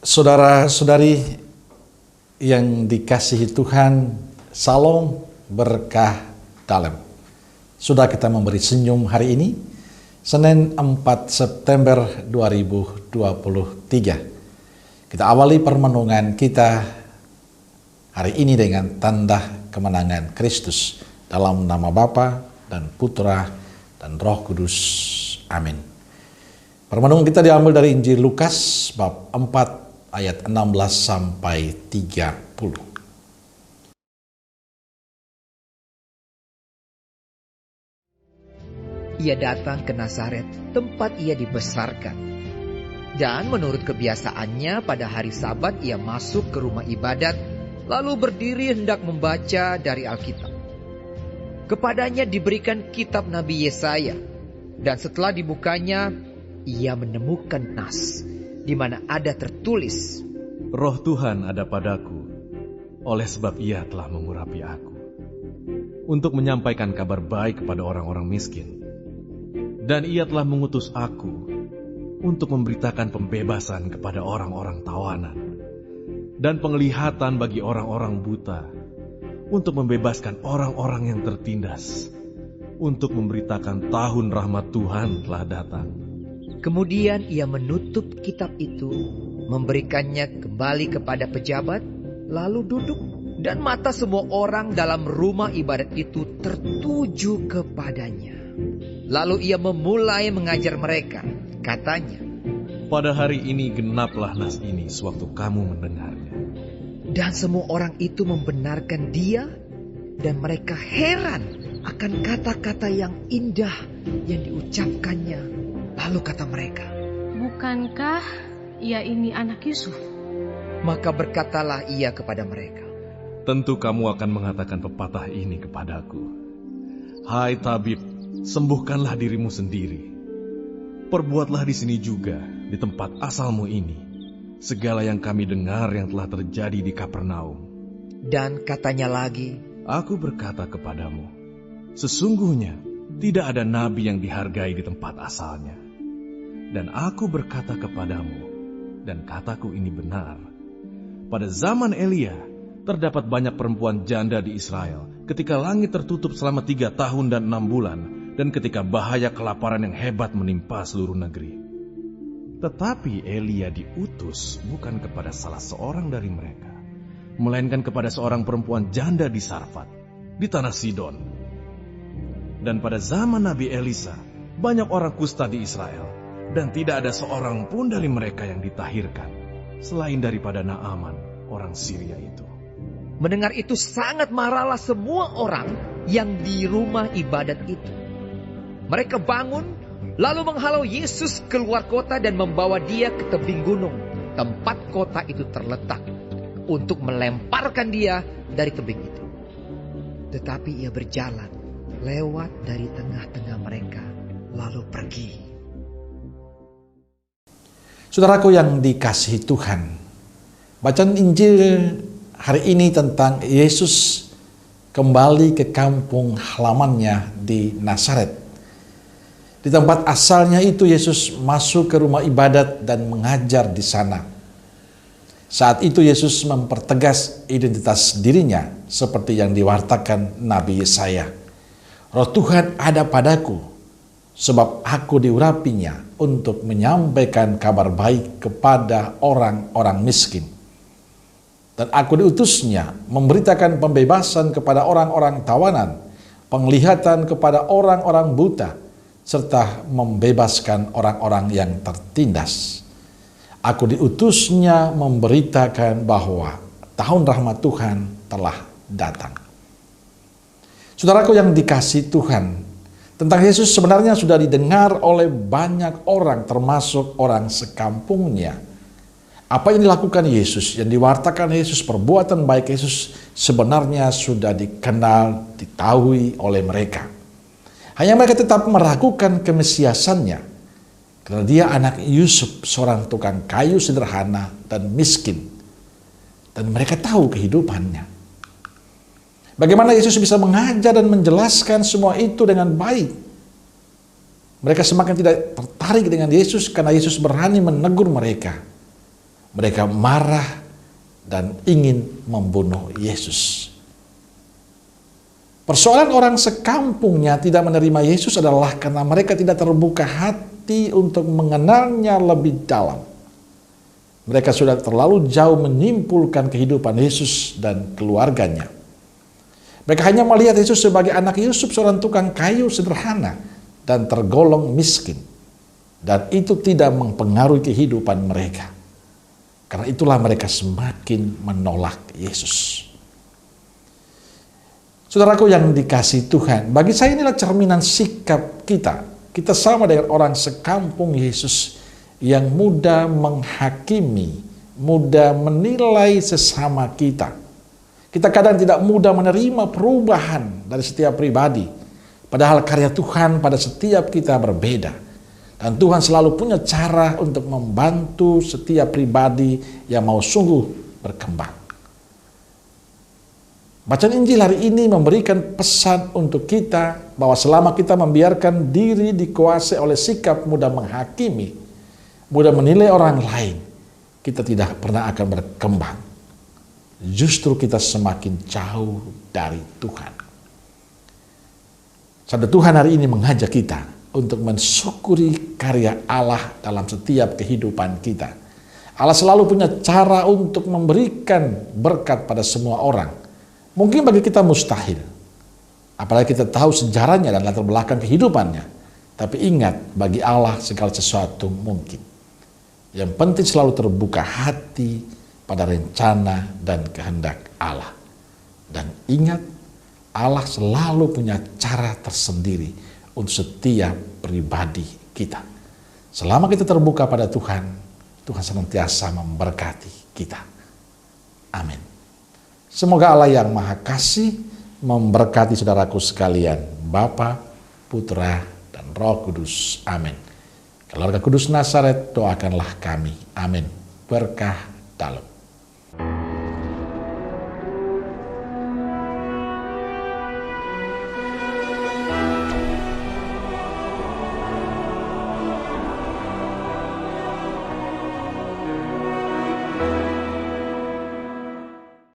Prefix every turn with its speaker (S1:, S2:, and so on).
S1: Saudara-saudari yang dikasihi Tuhan, salam berkah dalam. Sudah kita memberi senyum hari ini, Senin 4 September 2023. Kita awali permenungan kita hari ini dengan tanda kemenangan Kristus dalam nama Bapa dan Putra dan Roh Kudus. Amin. Permenungan kita diambil dari Injil Lukas bab 4 ayat 16 sampai 30.
S2: Ia datang ke Nazaret, tempat ia dibesarkan. Dan menurut kebiasaannya pada hari Sabat ia masuk ke rumah ibadat, lalu berdiri hendak membaca dari Alkitab. Kepadanya diberikan kitab Nabi Yesaya, dan setelah dibukanya, ia menemukan nas, di mana ada tertulis,
S3: Roh Tuhan ada padaku, oleh sebab ia telah mengurapi aku, untuk menyampaikan kabar baik kepada orang-orang miskin. Dan ia telah mengutus aku, untuk memberitakan pembebasan kepada orang-orang tawanan, dan penglihatan bagi orang-orang buta, untuk membebaskan orang-orang yang tertindas, untuk memberitakan tahun rahmat Tuhan telah datang.
S2: Kemudian ia menutup kitab itu, memberikannya kembali kepada pejabat, lalu duduk, dan mata semua orang dalam rumah ibadat itu tertuju kepadanya. Lalu ia memulai mengajar mereka, katanya,
S3: pada hari ini genaplah nas ini sewaktu kamu mendengarnya.
S2: Dan semua orang itu membenarkan dia, dan mereka heran akan kata-kata yang indah yang diucapkannya. Lalu kata mereka,
S4: bukankah ia ini anak Yusuf?
S2: Maka berkatalah ia kepada mereka,
S3: tentu kamu akan mengatakan pepatah ini kepadaku, hai tabib, sembuhkanlah dirimu sendiri. Perbuatlah di sini juga, di tempat asalmu ini, segala yang kami dengar yang telah terjadi di Kapernaum.
S2: Dan katanya lagi,
S3: aku berkata kepadamu, sesungguhnya tidak ada nabi yang dihargai di tempat asalnya. Dan aku berkata kepadamu, dan kataku ini benar, pada zaman Elia terdapat banyak perempuan janda di Israel, ketika langit tertutup selama 3 tahun dan 6 bulan, dan ketika bahaya kelaparan yang hebat menimpa seluruh negeri. Tetapi Elia diutus bukan kepada salah seorang dari mereka, melainkan kepada seorang perempuan janda di Sarfat, di tanah Sidon. Dan pada zaman Nabi Elisa, banyak orang kusta di Israel, dan tidak ada seorang pun dari mereka yang ditahirkan, selain daripada Naaman, orang Syria itu.
S2: Mendengar itu sangat marahlah semua orang yang di rumah ibadat itu. Mereka bangun, lalu menghalau Yesus keluar kota dan membawa dia ke tebing gunung, tempat kota itu terletak, untuk melemparkan dia dari tebing itu. Tetapi ia berjalan lewat dari tengah-tengah mereka, lalu pergi.
S1: Saudaraku yang dikasihi Tuhan, bacaan Injil hari ini tentang Yesus kembali ke kampung halamannya di Nazaret. Di tempat asalnya itu Yesus masuk ke rumah ibadat dan mengajar di sana. Saat itu Yesus mempertegas identitas dirinya seperti yang diwartakan Nabi Yesaya. Roh Tuhan ada padaku, sebab aku diurapinya untuk menyampaikan kabar baik kepada orang-orang miskin. Dan aku diutusnya memberitakan pembebasan kepada orang-orang tawanan, penglihatan kepada orang-orang buta, serta membebaskan orang-orang yang tertindas. Aku diutusnya memberitakan bahwa tahun rahmat Tuhan telah datang. Saudaraku yang dikasihi Tuhan, tentang Yesus sebenarnya sudah didengar oleh banyak orang, termasuk orang sekampungnya. Apa yang dilakukan Yesus, yang diwartakan Yesus, perbuatan baik Yesus sebenarnya sudah dikenal, diketahui oleh mereka. Hanya mereka tetap meragukan kemesiasannya, karena dia anak Yusuf, seorang tukang kayu sederhana dan miskin. Dan mereka tahu kehidupannya. Bagaimana Yesus bisa mengajar dan menjelaskan semua itu dengan baik. Mereka semakin tidak tertarik dengan Yesus karena Yesus berani menegur mereka. Mereka marah dan ingin membunuh Yesus. Persoalan orang sekampungnya tidak menerima Yesus adalah karena mereka tidak terbuka hati untuk mengenalnya lebih dalam. Mereka sudah terlalu jauh menyimpulkan kehidupan Yesus dan keluarganya. Mereka hanya melihat Yesus sebagai anak Yusuf, seorang tukang kayu sederhana dan tergolong miskin. Dan itu tidak mempengaruhi kehidupan mereka. Karena itulah mereka semakin menolak Yesus. Saudaraku yang dikasihi Tuhan, bagi saya inilah cerminan sikap kita. Kita sama dengan orang sekampung Yesus yang mudah menghakimi, mudah menilai sesama kita. Kita kadang tidak mudah menerima perubahan dari setiap pribadi. Padahal karya Tuhan pada setiap kita berbeda. Dan Tuhan selalu punya cara untuk membantu setiap pribadi yang mau sungguh berkembang. Bacaan Injil hari ini memberikan pesan untuk kita bahwa selama kita membiarkan diri dikuasai oleh sikap mudah menghakimi, mudah menilai orang lain, kita tidak pernah akan berkembang. Justru kita semakin jauh dari Tuhan. Sabda Tuhan hari ini mengajak kita untuk mensyukuri karya Allah dalam setiap kehidupan kita. Allah selalu punya cara untuk memberikan berkat pada semua orang. Mungkin bagi kita mustahil, apalagi kita tahu sejarahnya dan latar belakang kehidupannya. Tapi ingat, bagi Allah segala sesuatu mungkin. Yang penting selalu terbuka hati pada rencana dan kehendak Allah. Dan ingat, Allah selalu punya cara tersendiri untuk setiap pribadi kita. Selama kita terbuka pada Tuhan, Tuhan senantiasa memberkati kita. Amin. Semoga Allah yang Maha Kasih memberkati saudaraku sekalian, Bapa, Putra, dan Roh Kudus. Amin. Keluarga Kudus Nazaret, doakanlah kami. Amin. Berkah dalam.